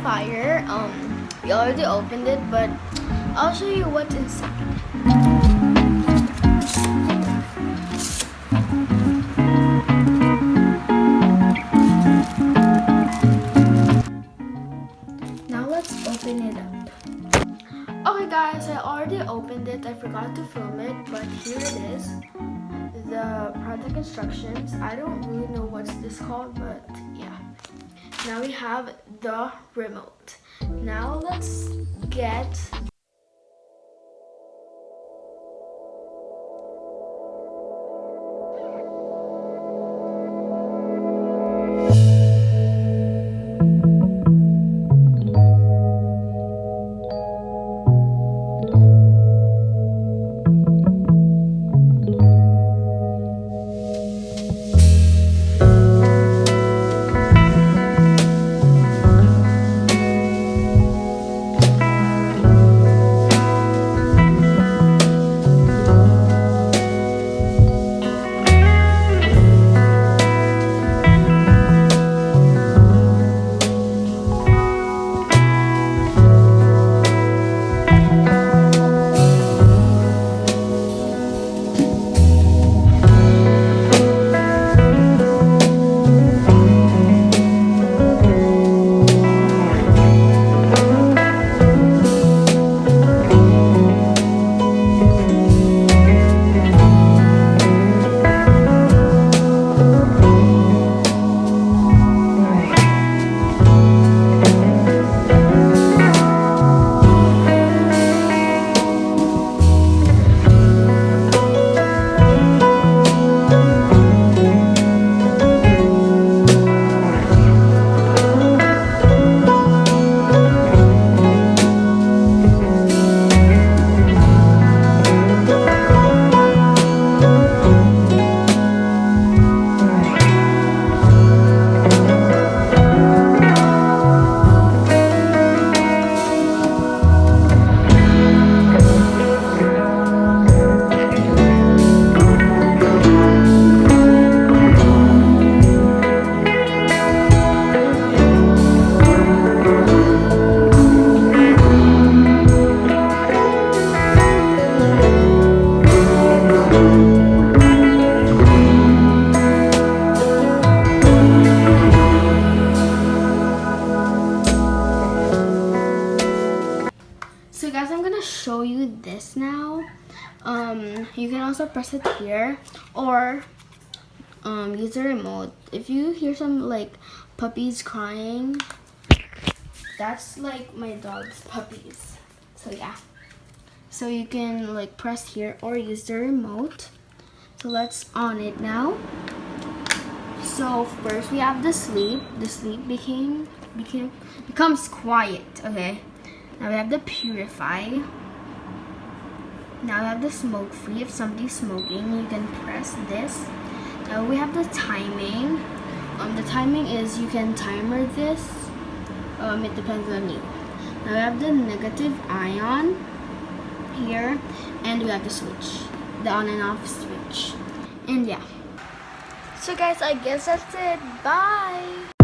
purifier. We already opened it, but I'll show you what's inside. Now let's open it up. Okay guys, I already opened it. I forgot to film it, but here it is. The product instructions. I don't really know what's this called, but yeah. Now we have the remote. Now let's get So guys, I'm gonna show you this now. You can also press it here or use the remote. If you hear some like puppies crying, that's like my dog's puppies. So yeah. So you can like press here or use the remote. So let's on it now. So first we have the sleep. The sleep becomes quiet. Okay. Now we have the purify. Now we have the smoke free. If somebody's smoking, you can press this. Now we have the timing. The timing is you can timer this. It depends on you. Now we have the negative ion here, and we have the switch, the on and off switch. And yeah. So guys, I guess that's it. Bye.